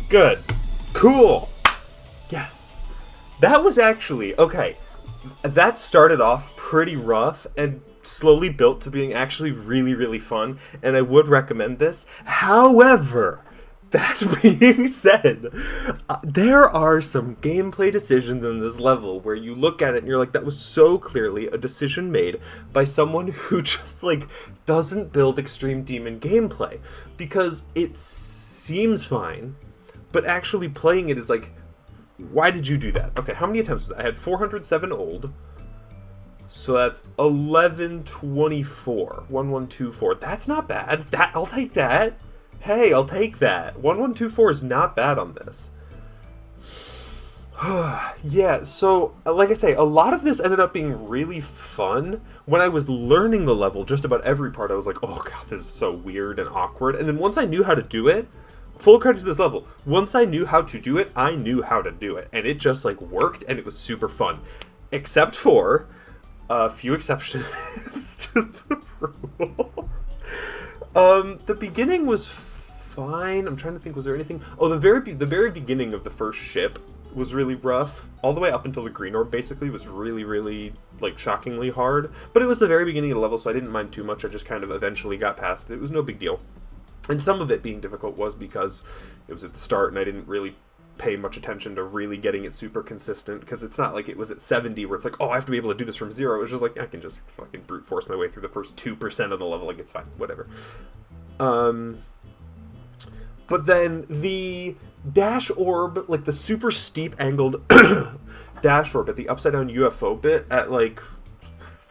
Good. Cool. Yes. That was actually... Okay. That started off pretty rough and slowly built to being actually really, really fun. And I would recommend this. However... That being said, there are some gameplay decisions in this level where you look at it and you're like, that was so clearly a decision made by someone who just, like, doesn't build Extreme Demon gameplay. Because it seems fine, but actually playing it is like, why did you do that? Okay, how many attempts was that? I had 407 old. So that's 1124. 1124. That's not bad. I'll take that. Hey, I'll take that. 1124 is not bad on this. Yeah, so, like I say, a lot of this ended up being really fun. When I was learning the level, just about every part, I was like, oh god, this is so weird and awkward. And then once I knew how to do it, full credit to this level, once I knew how to do it, I knew how to do it. And it just, like, worked, and it was super fun. Except for a few exceptions to the rule. The beginning was fine. I'm trying to think, was there anything? Oh, the very beginning of the first ship was really rough. All the way up until the green orb, basically, was really, really, like, shockingly hard. But it was the very beginning of the level, so I didn't mind too much. I just kind of eventually got past it. It was no big deal. And some of it being difficult was because it was at the start, and I didn't really pay much attention to really getting it super consistent, because it's not like it was at 70 where it's like, oh, I have to be able to do this from 0. It was just like, I can just fucking brute force my way through the first 2% of the level, like, it's fine, whatever. But then the dash orb, like the super steep angled dash orb at the upside down UFO bit at like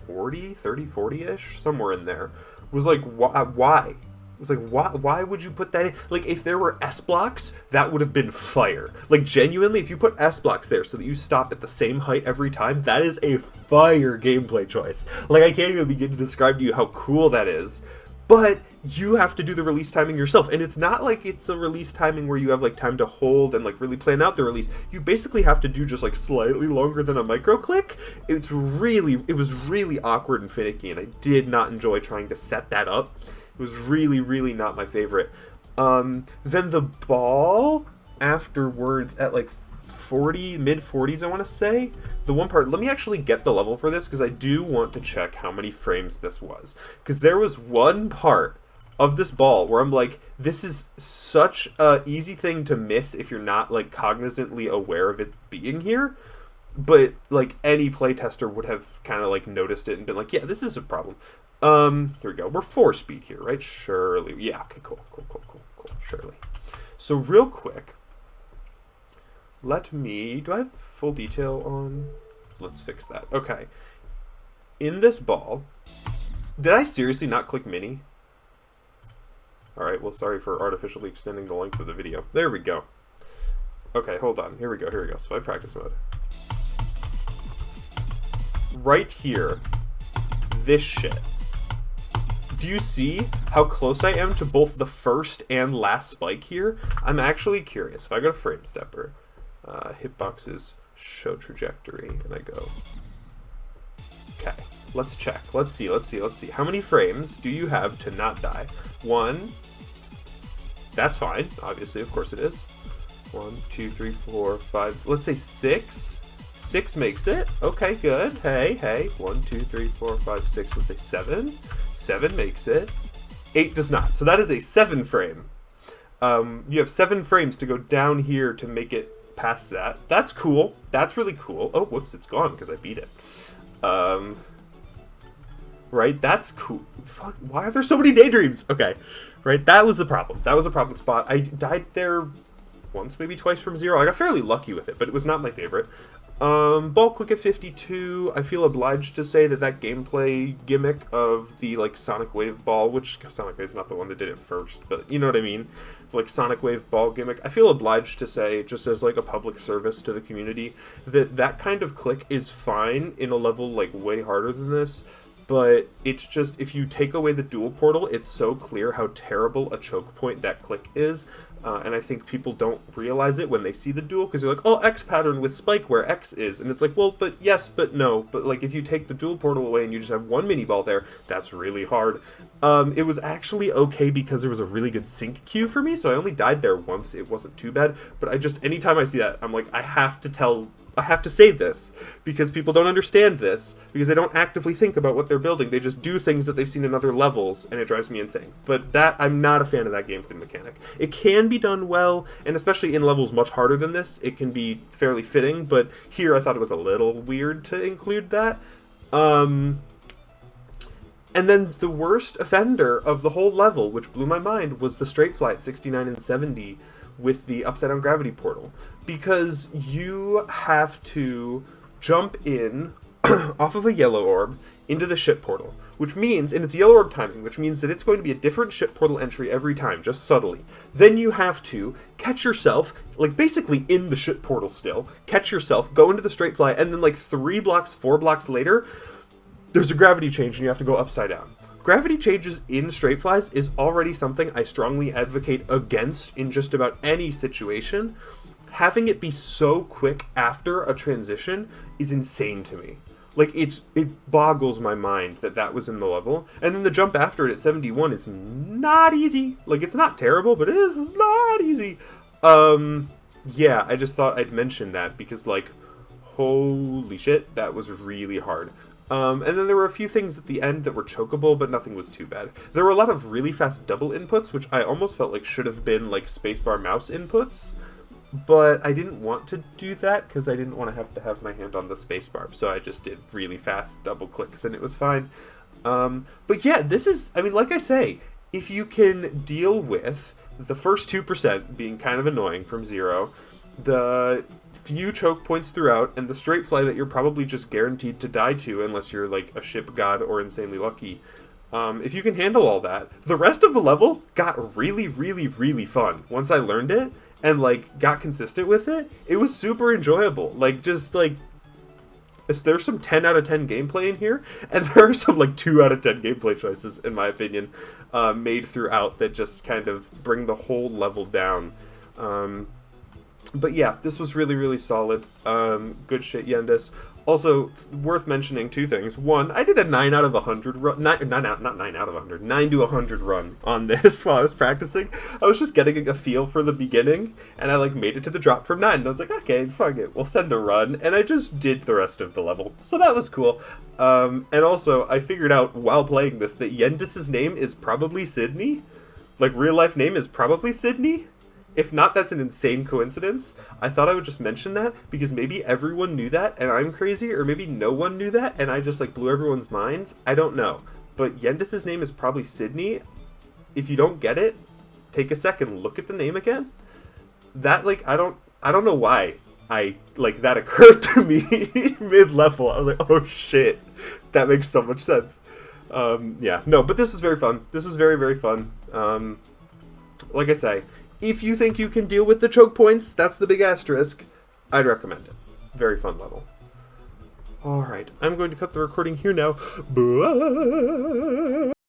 40-ish, somewhere in there, was like, why? It was like, why would you put that in? Like, if there were S blocks, that would have been fire. Like, genuinely, if you put S blocks there so that you stop at the same height every time, that is a fire gameplay choice. Like, I can't even begin to describe to you how cool that is. But you have to do the release timing yourself. And it's not like it's a release timing where you have, like, time to hold and, like, really plan out the release. You basically have to do just, like, slightly longer than a micro click. It was really awkward and finicky, and I did not enjoy trying to set that up. It was really, really not my favorite. Then the ball afterwards at, like, mid-40s, I want to say. The one part, let me actually get the level for this, because I do want to check how many frames this was. Because there was one part of this ball where I'm like, this is such a easy thing to miss if you're not, like, cognizantly aware of it being here. But, like, any playtester would have kind of, like, noticed it and been like, yeah, this is a problem. Here we go. We're 4-speed here, right? Surely. Yeah, okay, cool. Surely. So, real quick, do I have full detail on? Let's fix that. Okay. In this ball, did I seriously not click mini? Alright, well, sorry for artificially extending the length of the video. There we go. Okay, hold on. Here we go. So I practice mode. Right here. This shit. Do you see how close I am to both the first and last spike here? I'm actually curious. If I go to frame stepper, hitboxes, show trajectory, and I go, okay, let's check. Let's see. How many frames do you have to not die? 1. That's fine. Obviously, of course it is. 1, 2, 3, 4, 5. Let's say 6. 6 makes it. Okay, good. Hey. 1, 2, 3, 4, 5, 6. Let's say 7. 7 makes it. 8 does not. So that is a 7 frame. You have 7 frames to go down here to make it past that. That's cool. That's really cool. Oh, whoops, it's gone because I beat it. Right, that's cool. Fuck, why are there so many daydreams? Okay, right, that was the problem. That was a problem spot. I died there once, maybe twice from 0. I got fairly lucky with it, but it was not my favorite. Ball click at 52. I feel obliged to say that gameplay gimmick of the, like, Sonic Wave ball, which Sonic Wave's not the one that did it first, but you know what I mean? The, like, Sonic Wave ball gimmick. I feel obliged to say, just as, like, a public service to the community, that kind of click is fine in a level, like, way harder than this. But it's just, if you take away the dual portal, it's so clear how terrible a choke point that click is. And I think people don't realize it when they see the duel, because they're like, oh, X pattern with Spike where X is. And it's like, well, but yes, but no. But like, if you take the dual portal away and you just have one mini ball there, that's really hard. It was actually okay because there was a really good sync queue for me, so I only died there once. It wasn't too bad. But I just, anytime I see that, I'm like, I have to say this, because people don't understand this, because they don't actively think about what they're building. They just do things that they've seen in other levels, and it drives me insane. But I'm not a fan of that gameplay mechanic. It can be done well, and especially in levels much harder than this, it can be fairly fitting, but here I thought it was a little weird to include that. And then the worst offender of the whole level, which blew my mind, was the straight fly at 69 and 70 with the upside down gravity portal, because you have to jump in off of a yellow orb into the ship portal, which means, and it's yellow orb timing, which means that it's going to be a different ship portal entry every time, just subtly. Then you have to catch yourself, like basically in the ship portal still, catch yourself, go into the straight fly, and then like 4 blocks later, there's a gravity change and you have to go upside down. Gravity changes in straight flies is already something I strongly advocate against in just about any situation. Having it be so quick after a transition is insane to me. Like, it boggles my mind that was in the level. And then the jump after it at 71 is not easy. Like, it's not terrible, but it is not easy. Yeah, I just thought I'd mention that because, like, holy shit, that was really hard. And then there were a few things at the end that were chokeable, but nothing was too bad. There were a lot of really fast double inputs, which I almost felt like should have been, like, spacebar mouse inputs. But I didn't want to do that because I didn't want to have my hand on the spacebar. So I just did really fast double clicks and it was fine. But yeah, this is, I mean, like I say, if you can deal with the first 2% being kind of annoying from 0, the few choke points throughout, and the straight fly that you're probably just guaranteed to die to unless you're like a ship god or insanely lucky. If you can handle all that, the rest of the level got really, really, really fun. Once I learned it and like got consistent with it, it was super enjoyable. Like, just like, there's some 10 out of 10 gameplay in here, and there are some like 2 out of 10 gameplay choices, in my opinion, made throughout that just kind of bring the whole level down. But yeah, this was really, really solid. Good shit, Yendis. Also, worth mentioning 2 things. 1, I did a 9 out of 100 run. 9 to 100 run on this while I was practicing. I was just getting a feel for the beginning, and I like made it to the drop from 9. And I was like, okay, fuck it, we'll send a run. And I just did the rest of the level. So that was cool. And also, I figured out while playing this that Yendis' name is probably Sydney. Like, real life name is probably Sydney. If not, that's an insane coincidence. I thought I would just mention that because maybe everyone knew that and I'm crazy, or maybe no one knew that and I just like blew everyone's minds. I don't know. But Yendis' name is probably Sydney. If you don't get it, take a second, look at the name again. That, like, I don't know why that occurred to me mid-level. I was like, oh shit, that makes so much sense. Yeah, no, but this was very fun. This was very, very fun. Like I say, if you think you can deal with the choke points, that's the big asterisk, I'd recommend it. Very fun level. Alright, I'm going to cut the recording here now. Bye!